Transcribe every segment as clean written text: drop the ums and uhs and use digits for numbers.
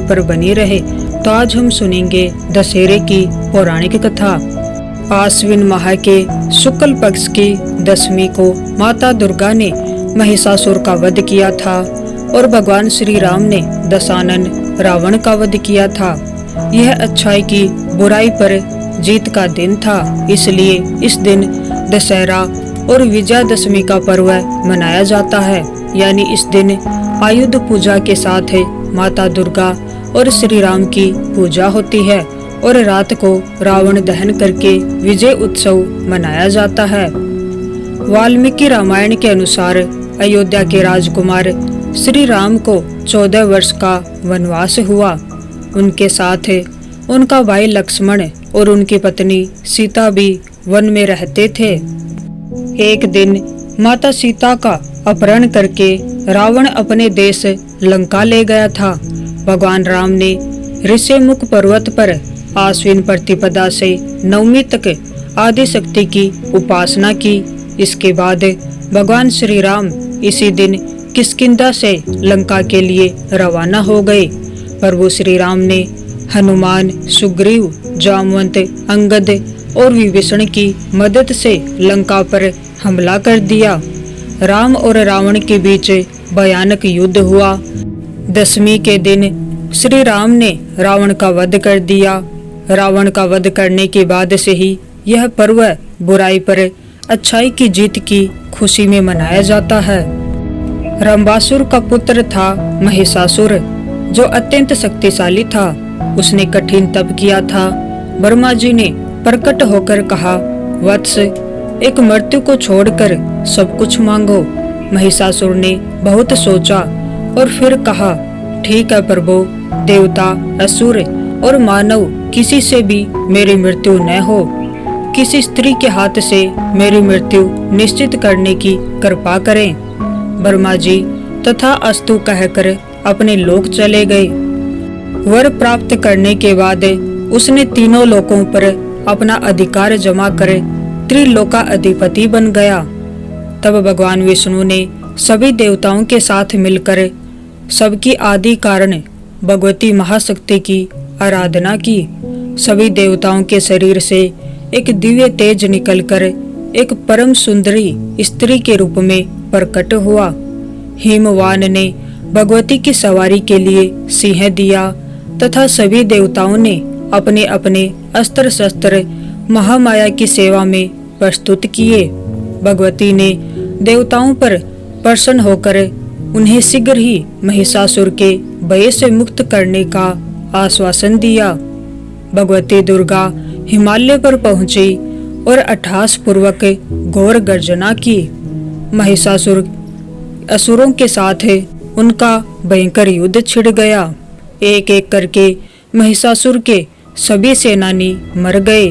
पर बनी रहे। तो आज हम सुनेंगे दशहरे की पौराणिक कथा। आश्विन माह के शुक्ल पक्ष की दशमी को माता दुर्गा ने महिषासुर का वध किया था और भगवान श्री राम ने दशानन रावण का वध किया था। यह अच्छाई की बुराई पर जीत का दिन था, इसलिए इस दिन दशहरा और विजयादशमी का पर्व मनाया जाता है। यानी इस दिन आयुध पूजा के साथ माता दुर्गा और श्री राम की पूजा होती है और रात को रावण दहन करके विजय उत्सव मनाया जाता है। वाल्मीकि रामायण के अनुसार अयोध्या के राजकुमार श्री राम को 14 वर्ष का वनवास हुआ। उनके साथ उनका भाई लक्ष्मण और उनकी पत्नी सीता भी वन में रहते थे। एक दिन माता सीता का अपहरण करके रावण अपने देश लंका ले गया था। भगवान राम ने ऋषिमुख पर्वत पर आश्विन प्रतिपदा से नवमी तक आदि शक्ति की उपासना की। इसके बाद भगवान श्री राम इसी दिन किष्किंधा से लंका के लिए रवाना हो गए। प्रभु श्री राम ने हनुमान, सुग्रीव, जामवंत, अंगद और विभीषण की मदद से लंका पर हमला कर दिया। राम और रावण के बीच भयानक युद्ध हुआ। दशमी के दिन श्री राम ने रावण का वध कर दिया। रावण का वध करने के बाद से ही यह पर्व बुराई पर अच्छाई की जीत की खुशी में मनाया जाता है। रंबासुर का पुत्र था महिषासुर, जो अत्यंत शक्तिशाली था। उसने कठिन तप किया था। ब्रह्मा जी ने प्रकट होकर कहा, वत्स, एक मृत्यु को छोड़कर सब कुछ मांगो। महिषासुर ने बहुत सोचा और फिर कहा, ठीक है प्रभु, देवता, असुर और मानव किसी से भी मेरी मृत्यु न हो। किसी स्त्री के हाथ से मेरी मृत्यु निश्चित करने की कृपा करें। ब्रह्मा जी तथा अस्तु कहकर अपने लोक चले गए। वर प्राप्त करने के बाद उसने तीनों लोकों पर अपना अधिकार जमा कर त्रिलोका अधिपति बन गया। तब भगवान विष्णु ने सभी देवताओं के साथ मिलकर सबकी आदि कारण भगवती महाशक्ति की आराधना की। सभी देवताओं के शरीर से एक दिव्य तेज निकलकर एक परम सुंदरी स्त्री के रूप में प्रकट हुआ। हिमवान ने भगवती की सवारी के लिए सिंह दिया तथा सभी देवताओं ने अपने अपने अस्त्र शस्त्र महामाया की सेवा में प्रस्तुत किए। भगवती ने देवताओं पर प्रसन्न होकर उन्हें शीघ्र ही महिषासुर के भय से मुक्त करने का आश्वासन दिया। भगवती दुर्गा हिमालय पर पहुंची और अट्टहास पूर्वक घोर गर्जना की। महिषासुर असुरों के साथ उनका भयंकर युद्ध छिड़ गया। एक एक करके महिषासुर के सभी सेनानी मर गए।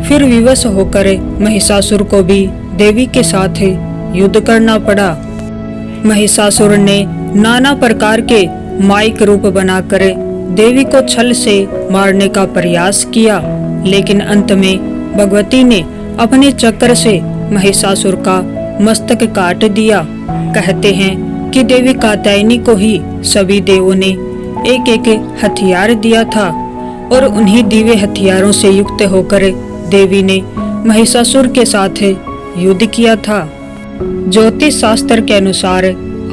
फिर विवश होकर महिषासुर को भी देवी के साथ युद्ध करना पड़ा। महिषासुर ने नाना प्रकार के माइक रूप बनाकर देवी को छल से मारने का प्रयास किया, लेकिन अंत में भगवती ने अपने चक्र से महिषासुर का मस्तक काट दिया। कहते हैं कि देवी कात्यायनी को ही सभी देवों ने एक एक हथियार दिया था और उन्हीं दिव्य हथियारों से युक्त होकर देवी ने महिषासुर के साथ युद्ध किया था। ज्योतिष शास्त्र के अनुसार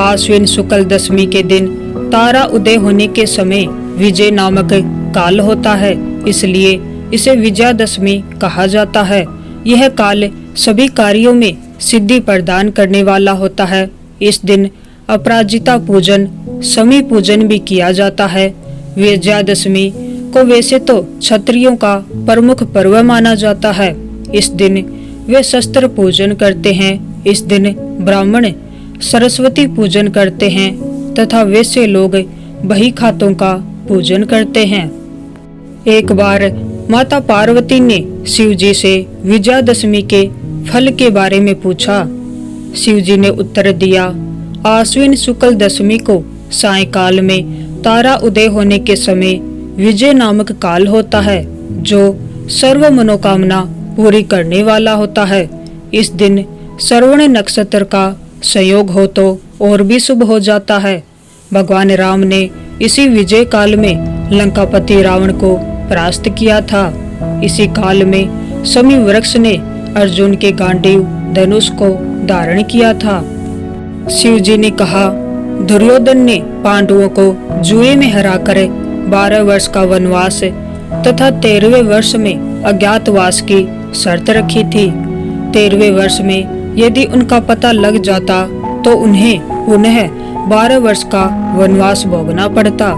आश्विन शुक्ल दशमी के दिन तारा उदय होने के समय विजय नामक काल होता है, इसलिए इसे विजयादशमी कहा जाता है। यह काल सभी कार्यों में सिद्धि प्रदान करने वाला होता है। इस दिन अपराजिता पूजन, शमी पूजन भी किया जाता है। विजयादशमी को वैसे तो क्षत्रियों का प्रमुख पर्व माना जाता है। इस दिन वे शस्त्र पूजन करते हैं। इस दिन ब्राह्मण सरस्वती पूजन करते हैं तथा वैसे लोग बही खातों का पूजन करते हैं। एक बार माता पार्वती ने शिव जी से विजयादशमी के फल के बारे में पूछा। शिव जी ने उत्तर दिया, आश्विन शुक्ल दशमी को सायंकाल में तारा उदय होने के समय विजय नामक काल होता है, जो सर्व मनोकामना पूरी करने वाला होता है। इस दिन श्रवण नक्षत्र का संयोग हो तो और भी शुभ हो जाता है। भगवान राम ने इसी विजय काल में लंकापति रावण को परास्त किया था। इसी काल में शमी वृक्ष ने अर्जुन के गांडीव धनुष को धारण किया था। शिव जी ने कहा, दुर्योधन ने पांडवों को जुए में हराकर 12 वर्ष का वनवास तथा 13वें वर्ष में अज्ञातवास की शर्त रखी थी। 13वें वर्ष में यदि उनका पता लग जाता तो उन्हें पुनः 12 वर्ष का वनवास भोगना पड़ता।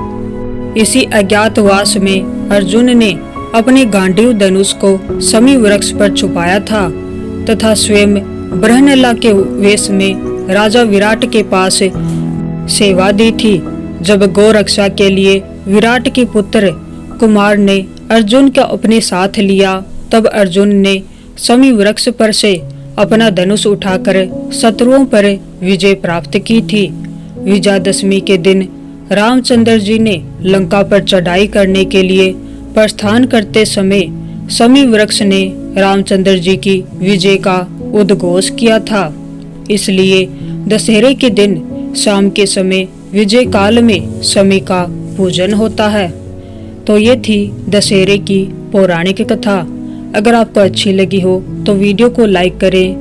इसी अज्ञातवास में अर्जुन ने अपने गांडीव धनुष को शमी वृक्ष पर छुपाया था तथा स्वयं बृहन्नला के वेश में राजा विराट के पास सेवा दी थी। जब गौ रक्षा के लिए विराट के पुत्र कुमार ने अर्जुन को अपने साथ लिया, तब अर्जुन ने शमी वृक्ष पर से अपना धनुष उठाकर शत्रुओं पर विजय प्राप्त की थी। विजयादशमी के दिन रामचंद्र जी ने लंका पर चढ़ाई करने के लिए प्रस्थान करते समय शमी वृक्ष ने रामचंद्र जी की विजय का उद्घोष किया था। इसलिए दशहरे के दिन शाम के समय विजय काल में शमी का पूजन होता है। तो ये थी दशहरे की पौराणिक कथा। अगर आपको अच्छी लगी हो तो वीडियो को लाइक करें,